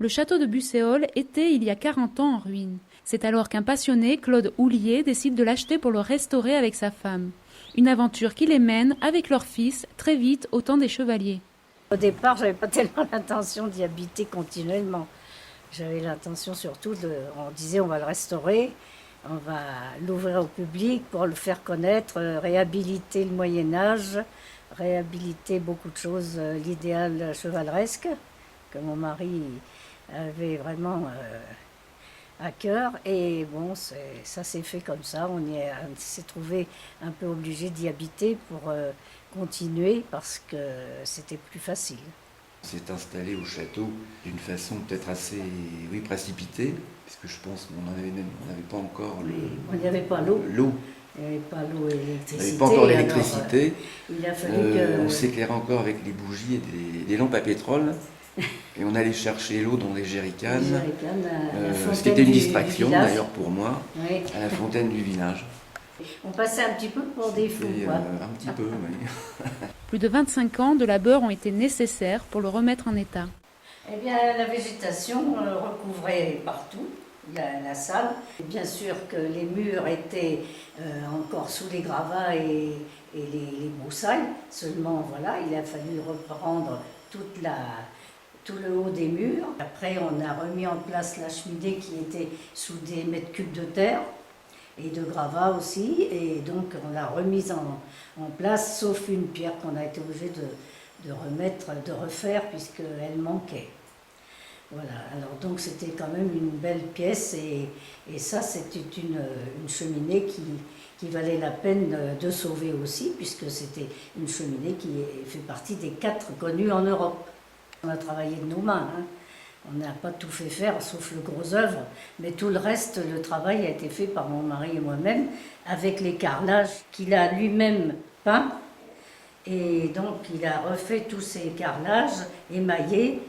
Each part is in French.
Le château de Busséolles était il y a 40 ans en ruine. C'est alors qu'un passionné, Claude Houlier, décide de l'acheter pour le restaurer avec sa femme. Une aventure qui les mène, avec leur fils, très vite au temps des chevaliers. Au départ, j'avais pas tellement l'intention d'y habiter continuellement. J'avais l'intention surtout on disait on va le restaurer, on va l'ouvrir au public pour le faire connaître, réhabiliter le Moyen-Âge, réhabiliter beaucoup de choses, l'idéal chevaleresque que mon mari avait vraiment à cœur. Et bon, ça s'est fait comme ça. On s'est trouvé un peu obligé d'y habiter pour continuer parce que c'était plus facile. On s'est installé au château d'une façon peut-être assez précipitée, puisque je pense qu'on n'avait pas encore Il n'y avait pas l'eau. l'eau. Il n'y avait pas l'eau et l'électricité. On n'avait pas encore l'électricité. Il a fallu que... On s'éclairait encore avec les bougies et des lampes à pétrole. Et on allait chercher l'eau dans des jerrycans. C'était une distraction d'ailleurs pour moi, oui. À la fontaine du village. On passait un petit peu pour des fous, quoi. Un petit peu, oui. Plus de 25 ans de labeur ont été nécessaires pour le remettre en état. Eh bien, la végétation recouvrait partout la salle. Et bien sûr que les murs étaient encore sous les gravats et les broussailles. Seulement, voilà, il a fallu reprendre tout le haut des murs. Après, on a remis en place la cheminée qui était sous des mètres cubes de terre et de gravats aussi. Et donc, on l'a remise en place, sauf une pierre qu'on a été obligé de refaire puisqu'elle manquait. Voilà, alors donc c'était quand même une belle pièce et ça c'était une cheminée qui valait la peine de sauver aussi puisque c'était une cheminée qui fait partie des 4 connues en Europe. On a travaillé de nos mains, hein. On n'a pas tout fait faire sauf le gros œuvre, mais tout le reste, le travail a été fait par mon mari et moi-même avec les carrelages qu'il a lui-même peints et donc il a refait tous ces carrelages émaillés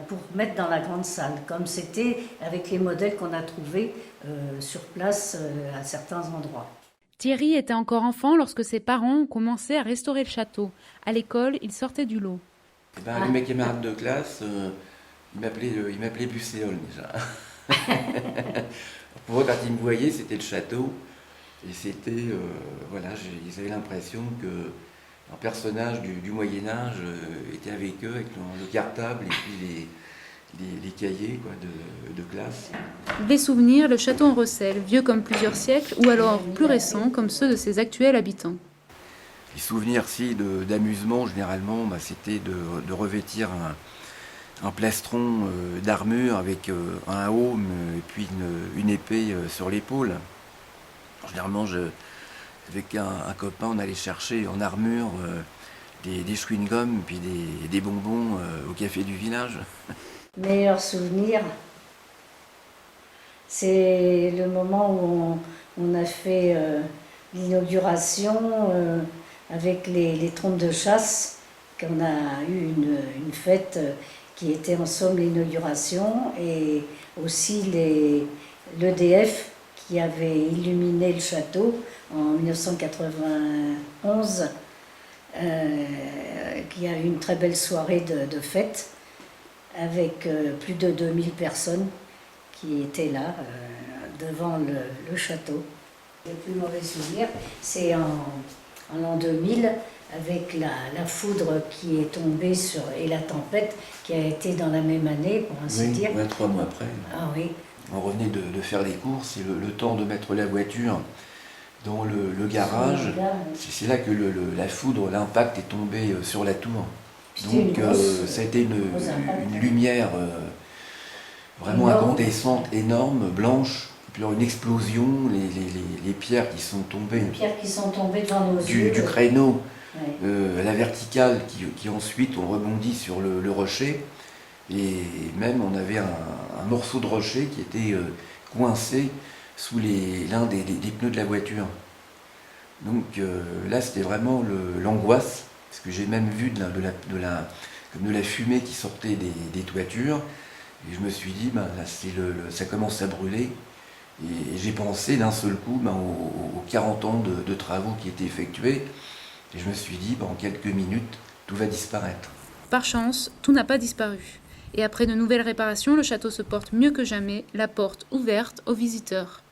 pour mettre dans la grande salle, comme c'était avec les modèles qu'on a trouvés sur place à certains endroits. Thierry était encore enfant lorsque ses parents ont commencé à restaurer le château. À l'école, il sortait du lot. Mes camarades de classe, ils m'appelaient Busséolles déjà. Pour eux, quand ils me voyaient, c'était le château. Et c'était, ils avaient l'impression que un personnage du Moyen-Âge était avec eux, avec le cartable et puis les cahiers quoi, de classe. Des souvenirs, le château en Recelle, vieux comme plusieurs siècles, ou alors plus récents comme ceux de ses actuels habitants. Les souvenirs d'amusement, généralement, c'était de revêtir un plastron d'armure avec un aume et puis une épée sur l'épaule. Généralement, avec un copain, on allait chercher en armure des chewing-gums puis des bonbons au café du village. Meilleur souvenir, c'est le moment où on a fait l'inauguration avec les trompes de chasse, qu'on a eu une fête qui était en somme l'inauguration, et aussi l'EDF qui avait illuminé le château en 1991, qui a eu une très belle soirée de fête avec plus de 2000 personnes qui étaient là devant le château. Le plus mauvais souvenir, c'est en l'an 2000, avec la foudre qui est tombée et la tempête qui a été dans la même année, pour ainsi dire. 23 mois après. Ah oui. On revenait de faire les courses et le temps de mettre la voiture dans le garage. C'est là que la foudre, l'impact est tombé sur la tour. Donc ça a été une lumière vraiment incandescente, énorme, blanche. Puis alors une explosion, les pierres qui sont tombées, devant nos yeux. Du créneau à la verticale qui ensuite ont rebondi sur le rocher. Et même on avait un morceau de rocher qui était coincé sous l'un des pneus de la voiture. Donc là c'était vraiment l'angoisse, parce que j'ai même vu de la fumée qui sortait des toitures. Et je me suis dit, là, ça commence à brûler. Et j'ai pensé d'un seul coup aux 40 ans de travaux qui étaient effectués. Et je me suis dit, en quelques minutes, tout va disparaître. Par chance, tout n'a pas disparu. Et après de nouvelles réparations, le château se porte mieux que jamais, la porte ouverte aux visiteurs.